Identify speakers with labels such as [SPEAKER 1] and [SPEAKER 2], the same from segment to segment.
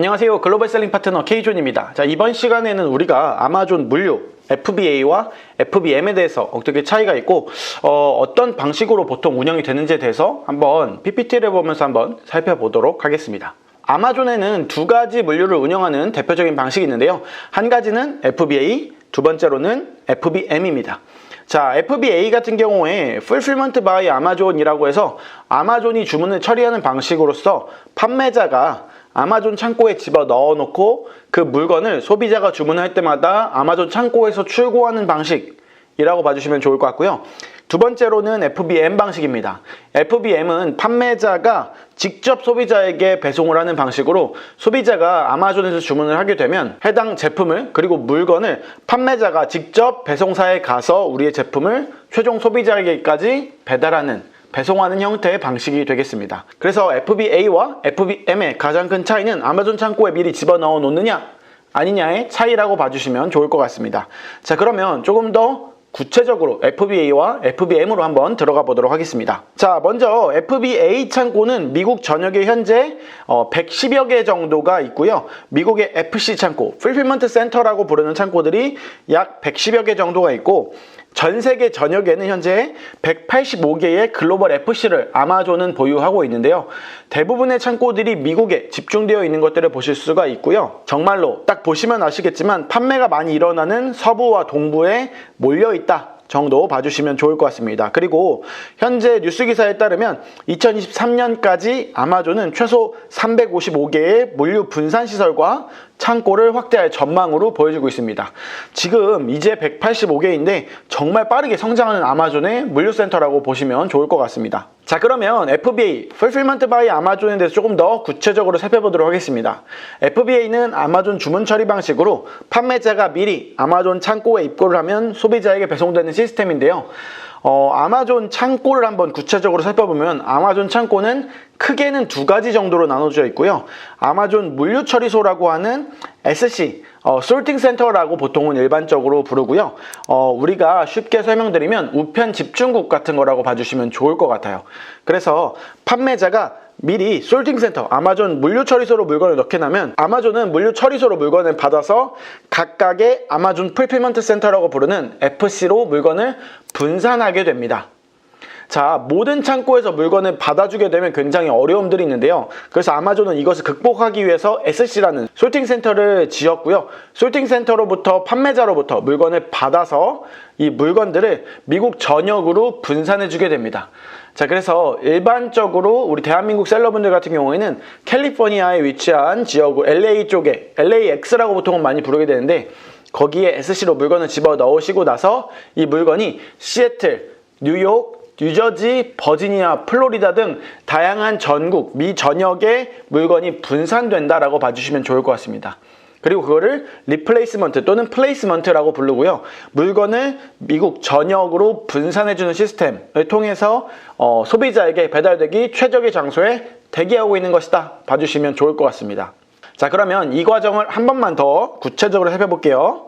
[SPEAKER 1] 안녕하세요. 글로벌 셀링 파트너 K존입니다. 자, 이번 시간에는 우리가 아마존 물류 FBA와 FBM에 대해서 어떻게 차이가 있고 어떤 방식으로 보통 운영이 되는지에 대해서 한번 PPT를 보면서 한번 살펴보도록 하겠습니다. 아마존에는 두 가지 물류를 운영하는 대표적인 방식이 있는데요. 한 가지는 FBA, 두 번째로는 FBM입니다. 자, FBA 같은 경우에 Fulfillment by Amazon이라고 해서 아마존이 주문을 처리하는 방식으로서 판매자가 아마존 창고에 집어 넣어놓고 그 물건을 소비자가 주문할 때마다 아마존 창고에서 출고하는 방식이라고 봐주시면 좋을 것 같고요. 두 번째로는 FBM 방식입니다. FBM은 판매자가 직접 소비자에게 배송을 하는 방식으로 소비자가 아마존에서 주문을 하게 되면 해당 제품을 그리고 물건을 판매자가 직접 배송사에 가서 우리의 제품을 최종 소비자에게까지 배송하는 형태의 방식이 되겠습니다. 그래서 FBA와 FBM의 가장 큰 차이는 아마존 창고에 미리 집어넣어 놓느냐 아니냐의 차이라고 봐주시면 좋을 것 같습니다. 자, 그러면 조금 더 구체적으로 FBA와 FBM으로 한번 들어가 보도록 하겠습니다. 자, 먼저 FBA 창고는 미국 전역에 현재 110여 개 정도가 있고요. 미국의 FC 창고, Fulfillment Center라고 부르는 창고들이 약 110여 개 정도가 있고, 전 세계 전역에는 현재 185개의 글로벌 FC를 아마존은 보유하고 있는데요. 대부분의 창고들이 미국에 집중되어 있는 것들을 보실 수가 있고요. 정말로 딱 보시면 아시겠지만 판매가 많이 일어나는 서부와 동부에 몰려있다 정도 봐주시면 좋을 것 같습니다. 그리고 현재 뉴스 기사에 따르면 2023년까지 아마존은 최소 355개의 물류 분산 시설과 창고를 확대할 전망으로 보여지고 있습니다. 지금 이제 185개인데 정말 빠르게 성장하는 아마존의 물류센터라고 보시면 좋을 것 같습니다. 자, 그러면 FBA, Fulfillment by Amazon에 대해서 조금 더 구체적으로 살펴보도록 하겠습니다. FBA는 아마존 주문 처리 방식으로 판매자가 미리 아마존 창고에 입고를 하면 소비자에게 배송되는 시스템인데요. 아마존 창고를 한번 구체적으로 살펴보면 아마존 창고는 크게는 두 가지 정도로 나눠져 있고요. 아마존 물류처리소라고 하는 SC, Sorting Center라고 보통은 일반적으로 부르고요. 우리가 쉽게 설명드리면 우편 집중국 같은 거라고 봐주시면 좋을 것 같아요. 그래서 판매자가 미리 Sorting Center, 아마존 물류처리소로 물건을 넣게 나면 아마존은 물류처리소로 물건을 받아서 각각의 아마존 Fulfillment Center라고 부르는 FC로 물건을 분산하게 됩니다. 자, 모든 창고에서 물건을 받아주게 되면 굉장히 어려움들이 있는데요. 그래서 아마존은 이것을 극복하기 위해서 SC라는 소팅 센터를 지었고요. 소팅 센터로부터 판매자로부터 물건을 받아서 이 물건들을 미국 전역으로 분산해주게 됩니다. 자, 그래서 일반적으로 우리 대한민국 셀러분들 같은 경우에는 캘리포니아에 위치한 지역으로 LA 쪽에 LAX라고 보통은 많이 부르게 되는데 거기에 SC로 물건을 집어 넣으시고 나서 이 물건이 시애틀, 뉴욕, 뉴저지, 버지니아, 플로리다 등 다양한 전국, 미 전역에 물건이 분산된다라고 봐주시면 좋을 것 같습니다. 그리고 그거를 리플레이스먼트 또는 플레이스먼트라고 부르고요. 물건을 미국 전역으로 분산해주는 시스템을 통해서 소비자에게 배달되기 최적의 장소에 대기하고 있는 것이다 봐주시면 좋을 것 같습니다. 자, 그러면 이 과정을 한 번만 더 구체적으로 살펴볼게요.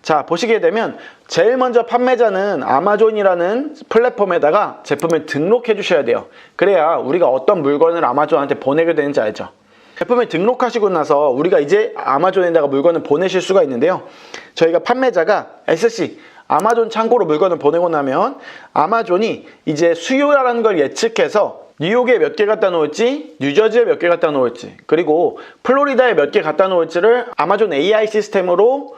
[SPEAKER 1] 자, 보시게 되면 제일 먼저 판매자는 아마존이라는 플랫폼에다가 제품을 등록해 주셔야 돼요. 그래야 우리가 어떤 물건을 아마존한테 보내게 되는지 알죠. 제품을 등록하시고 나서 우리가 이제 아마존에다가 물건을 보내실 수가 있는데요. 저희가 판매자가 SC, 아마존 창고로 물건을 보내고 나면 아마존이 이제 수요라는 걸 예측해서 뉴욕에 몇 개 갖다 놓을지, 뉴저지에 몇 개 갖다 놓을지, 그리고 플로리다에 몇 개 갖다 놓을지를 아마존 AI 시스템으로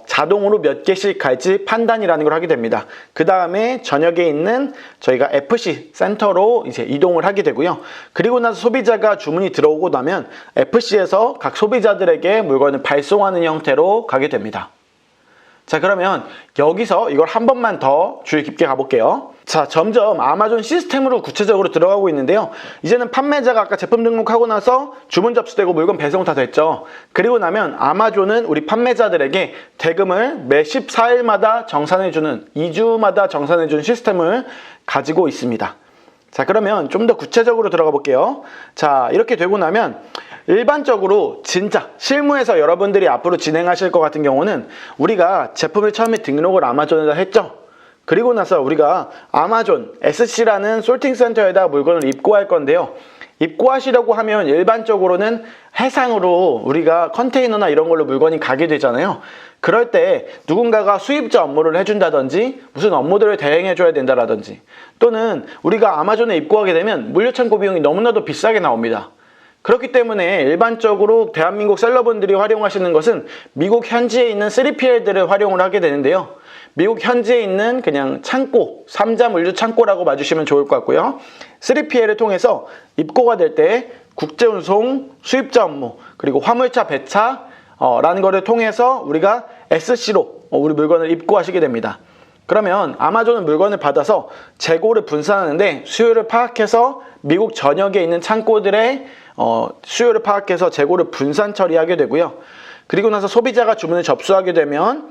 [SPEAKER 1] 자동으로 몇 개씩 갈지 판단이라는 걸 하게 됩니다. 그 다음에 전역에 있는 저희가 FC 센터로 이제 이동을 하게 되고요. 그리고 나서 소비자가 주문이 들어오고 나면 FC에서 각 소비자들에게 물건을 발송하는 형태로 가게 됩니다. 자, 그러면 여기서 이걸 한 번만 더 주의 깊게 가볼게요. 자, 점점 아마존 시스템으로 구체적으로 들어가고 있는데요. 이제는 판매자가 아까 제품 등록하고 나서 주문 접수되고 물건 배송 다 됐죠. 그리고 나면 아마존은 우리 판매자들에게 대금을 매 14일마다 정산해주는 2주마다 정산해주는 시스템을 가지고 있습니다. 자, 그러면 좀 더 구체적으로 들어가 볼게요. 자, 이렇게 되고 나면 일반적으로 진짜 실무에서 여러분들이 앞으로 진행하실 것 같은 경우는 우리가 제품을 처음에 등록을 아마존에다 했죠. 그리고 나서 우리가 아마존 SC라는 솔팅 센터에다 물건을 입고할 건데요. 입고하시려고 하면 일반적으로는 해상으로 우리가 컨테이너나 이런 걸로 물건이 가게 되잖아요. 그럴 때 누군가가 수입자 업무를 해준다든지 무슨 업무들을 대행해줘야 된다라든지 또는 우리가 아마존에 입고하게 되면 물류창고 비용이 너무나도 비싸게 나옵니다. 그렇기 때문에 일반적으로 대한민국 셀러분들이 활용하시는 것은 미국 현지에 있는 3PL들을 활용을 하게 되는데요. 미국 현지에 있는 그냥 창고, 3자 물류 창고라고 봐주시면 좋을 것 같고요. 3PL을 통해서 입고가 될 때 국제운송, 수입자 업무, 그리고 화물차 배차 라는 거를 통해서 우리가 SC로 우리 물건을 입고하시게 됩니다. 그러면 아마존은 물건을 받아서 재고를 분산하는데 수요를 파악해서 미국 전역에 있는 창고들의 수요를 파악해서 재고를 분산 처리하게 되고요. 그리고 나서 소비자가 주문을 접수하게 되면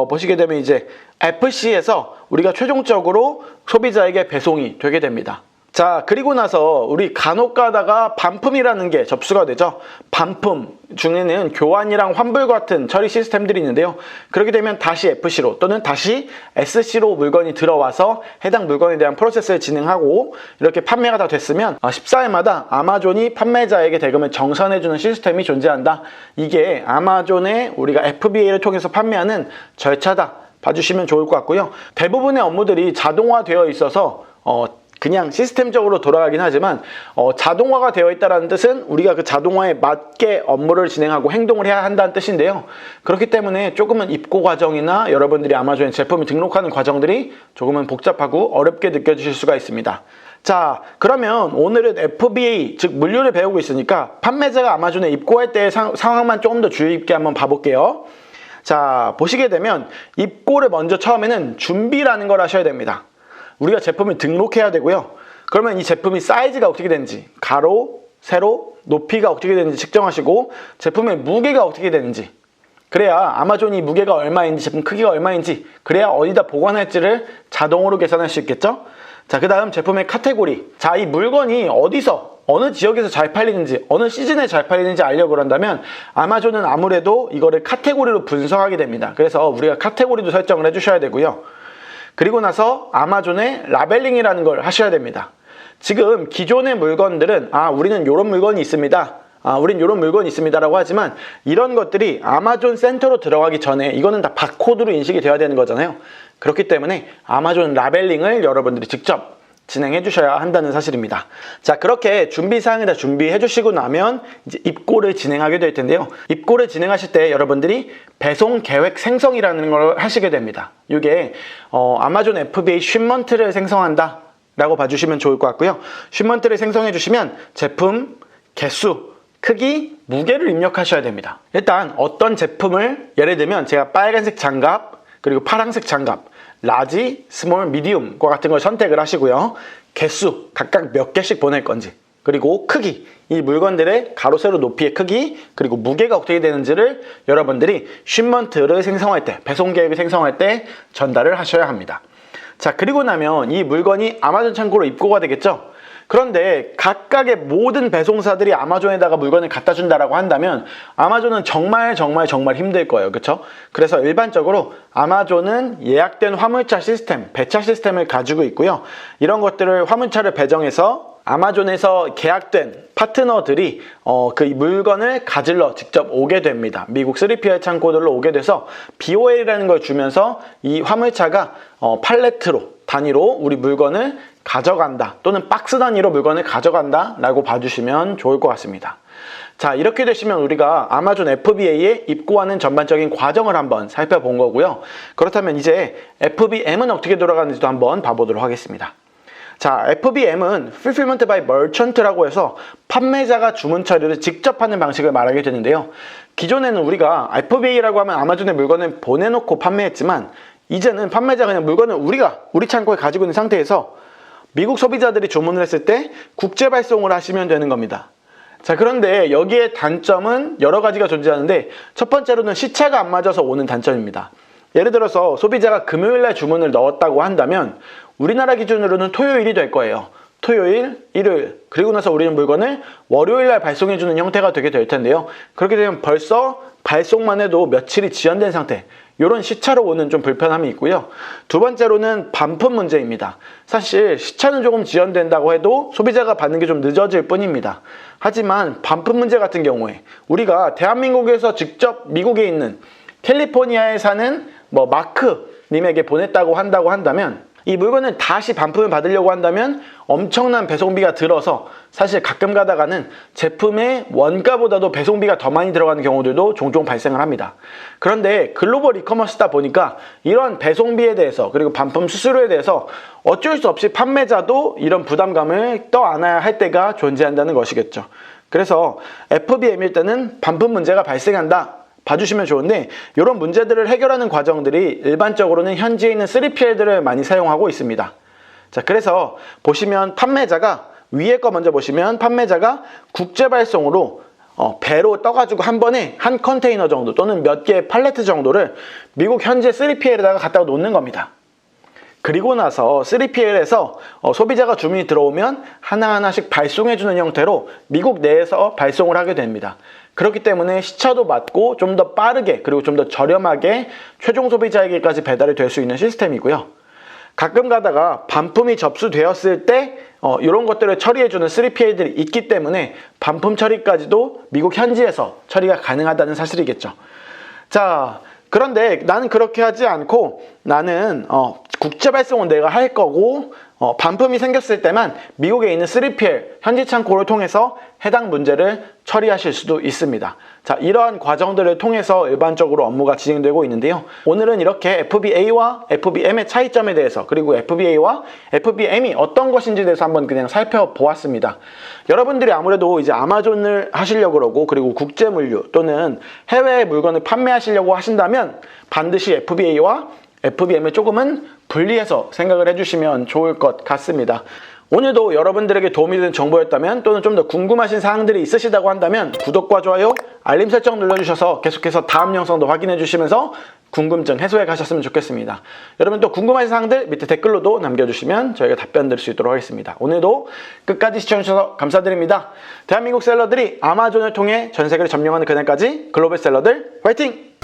[SPEAKER 1] 보시게 되면 이제 FC에서 우리가 최종적으로 소비자에게 배송이 되게 됩니다. 자, 그리고 나서 우리 간혹 가다가 반품이라는 게 접수가 되죠. 반품 중에는 교환이랑 환불 같은 처리 시스템들이 있는데요. 그렇게 되면 다시 FC로 또는 다시 SC로 물건이 들어와서 해당 물건에 대한 프로세스를 진행하고 이렇게 판매가 다 됐으면 14일마다 아마존이 판매자에게 대금을 정산해주는 시스템이 존재한다. 이게 아마존의 우리가 FBA를 통해서 판매하는 절차다. 봐주시면 좋을 것 같고요. 대부분의 업무들이 자동화되어 있어서 그냥 시스템적으로 돌아가긴 하지만 자동화가 되어 있다는 뜻은 우리가 그 자동화에 맞게 업무를 진행하고 행동을 해야 한다는 뜻인데요. 그렇기 때문에 조금은 입고 과정이나 여러분들이 아마존에 제품을 등록하는 과정들이 조금은 복잡하고 어렵게 느껴지실 수가 있습니다. 자, 그러면 오늘은 FBA, 즉 물류를 배우고 있으니까 판매자가 아마존에 입고할 때의 상황만 조금 더 주의 깊게 한번 봐볼게요. 자, 보시게 되면 입고를 먼저 처음에는 준비라는 걸 하셔야 됩니다. 우리가 제품을 등록해야 되고요. 그러면 이 제품이 사이즈가 어떻게 되는지, 가로, 세로, 높이가 어떻게 되는지 측정하시고 제품의 무게가 어떻게 되는지, 그래야 아마존이 무게가 얼마인지, 제품 크기가 얼마인지, 그래야 어디다 보관할지를 자동으로 계산할 수 있겠죠? 자, 그 다음 제품의 카테고리. 자, 이 물건이 어디서 어느 지역에서 잘 팔리는지, 어느 시즌에 잘 팔리는지 알려고 한다면 아마존은 아무래도 이거를 카테고리로 분석하게 됩니다. 그래서 우리가 카테고리도 설정을 해주셔야 되고요. 그리고 나서 아마존의 라벨링이라는 걸 하셔야 됩니다. 지금 기존의 물건들은 우리는 이런 물건이 있습니다. 우린 이런 물건이 있습니다 라고 하지만 이런 것들이 아마존 센터로 들어가기 전에 이거는 다 바코드로 인식이 돼야 되는 거잖아요. 그렇기 때문에 아마존 라벨링을 여러분들이 직접 진행해 주셔야 한다는 사실입니다. 자, 그렇게 준비사항을 다 준비해 주시고 나면 이제 입고를 진행하게 될 텐데요. 입고를 진행하실 때 여러분들이 배송 계획 생성이라는 걸 하시게 됩니다. 이게 아마존 FBA 쉔먼트를 생성한다 라고 봐주시면 좋을 것 같고요. 쉔먼트를 생성해 주시면 제품, 개수, 크기, 무게를 입력하셔야 됩니다. 일단 어떤 제품을 예를 들면 제가 빨간색 장갑 그리고 파란색 장갑 라지, 스몰, 미디움과 같은 걸 선택을 하시고요. 개수, 각각 몇 개씩 보낼 건지, 그리고 크기, 이 물건들의 가로, 세로, 높이의 크기, 그리고 무게가 어떻게 되는지를 여러분들이 쉔먼트를 생성할 때, 배송 계획을 생성할 때 전달을 하셔야 합니다. 자, 그리고 나면 이 물건이 아마존 창고로 입고가 되겠죠? 그런데 각각의 모든 배송사들이 아마존에다가 물건을 갖다 준다라고 한다면 아마존은 정말 힘들 거예요. 그렇죠? 그래서 일반적으로 아마존은 예약된 화물차 시스템, 배차 시스템을 가지고 있고요. 이런 것들을 화물차를 배정해서 아마존에서 계약된 파트너들이 그 물건을 가질러 직접 오게 됩니다. 미국 3PL 창고들로 오게 돼서 BOL이라는 걸 주면서 이 화물차가 팔레트로 단위로 우리 물건을 가져간다 또는 박스 단위로 물건을 가져간다 라고 봐주시면 좋을 것 같습니다. 자, 이렇게 되시면 우리가 아마존 FBA에 입고하는 전반적인 과정을 한번 살펴본 거고요. 그렇다면 이제 FBM은 어떻게 돌아가는지도 한번 봐보도록 하겠습니다. 자, FBM은 Fulfillment by Merchant라고 해서 판매자가 주문 처리를 직접 하는 방식을 말하게 되는데요. 기존에는 우리가 FBA라고 하면 아마존에 물건을 보내놓고 판매했지만 이제는 판매자가 그냥 물건을 우리 창고에 가지고 있는 상태에서 미국 소비자들이 주문을 했을 때 국제 발송을 하시면 되는 겁니다. 자, 그런데 여기에 단점은 여러 가지가 존재하는데 첫 번째로는 시차가 안 맞아서 오는 단점입니다. 예를 들어서 소비자가 금요일날 주문을 넣었다고 한다면 우리나라 기준으로는 토요일이 될 거예요. 토요일, 일요일, 그리고 나서 우리는 물건을 월요일날 발송해주는 형태가 되게 될 텐데요. 그렇게 되면 벌써 발송만 해도 며칠이 지연된 상태, 이런 시차로 오는 좀 불편함이 있고요. 두 번째로는 반품 문제입니다. 사실 시차는 조금 지연된다고 해도 소비자가 받는 게 좀 늦어질 뿐입니다. 하지만 반품 문제 같은 경우에 우리가 대한민국에서 직접 미국에 있는 캘리포니아에 사는 마크님에게 보냈다고 한다면 이 물건을 다시 반품을 받으려고 한다면 엄청난 배송비가 들어서 사실 가끔 가다가는 제품의 원가보다도 배송비가 더 많이 들어가는 경우들도 종종 발생을 합니다. 그런데 글로벌 이커머스다 보니까 이런 배송비에 대해서 그리고 반품 수수료에 대해서 어쩔 수 없이 판매자도 이런 부담감을 떠안아야 할 때가 존재한다는 것이겠죠. 그래서 FBM일 때는 반품 문제가 발생한다 봐주시면 좋은데, 이런 문제들을 해결하는 과정들이 일반적으로는 현지에 있는 3PL들을 많이 사용하고 있습니다. 자, 그래서 보시면 판매자가 위에 거 먼저 보시면 판매자가 국제 발송으로 배로 떠가지고 한 번에 한 컨테이너 정도 또는 몇 개의 팔레트 정도를 미국 현지 3PL에다가 갖다가 놓는 겁니다. 그리고 나서 3PL에서 소비자가 주문이 들어오면 하나하나씩 발송해주는 형태로 미국 내에서 발송을 하게 됩니다. 그렇기 때문에 시차도 맞고 좀 더 빠르게 그리고 좀 더 저렴하게 최종 소비자에게까지 배달이 될 수 있는 시스템이고요. 가끔 가다가 반품이 접수되었을 때 이런 것들을 처리해주는 3PL들이 있기 때문에 반품 처리까지도 미국 현지에서 처리가 가능하다는 사실이겠죠. 자, 그런데 나는 그렇게 하지 않고 나는 국제 발송은 내가 할 거고 반품이 생겼을 때만 미국에 있는 3PL 현지 창고를 통해서 해당 문제를 처리하실 수도 있습니다. 자, 이러한 과정들을 통해서 일반적으로 업무가 진행되고 있는데요. 오늘은 이렇게 FBA와 FBM의 차이점에 대해서 그리고 FBA와 FBM이 어떤 것인지에 대해서 한번 그냥 살펴보았습니다. 여러분들이 아무래도 이제 아마존을 하시려고 그러고 그리고 국제 물류 또는 해외 물건을 판매하시려고 하신다면 반드시 FBA와 FBM을 조금은 분리해서 생각을 해주시면 좋을 것 같습니다. 오늘도 여러분들에게 도움이 되는 정보였다면 또는 좀 더 궁금하신 사항들이 있으시다고 한다면 구독과 좋아요, 알림 설정 눌러주셔서 계속해서 다음 영상도 확인해 주시면서 궁금증 해소해 가셨으면 좋겠습니다. 여러분 또 궁금하신 사항들 밑에 댓글로도 남겨주시면 저희가 답변 드릴 수 있도록 하겠습니다. 오늘도 끝까지 시청해주셔서 감사드립니다. 대한민국 셀러들이 아마존을 통해 전 세계를 점령하는 그날까지 글로벌 셀러들 화이팅!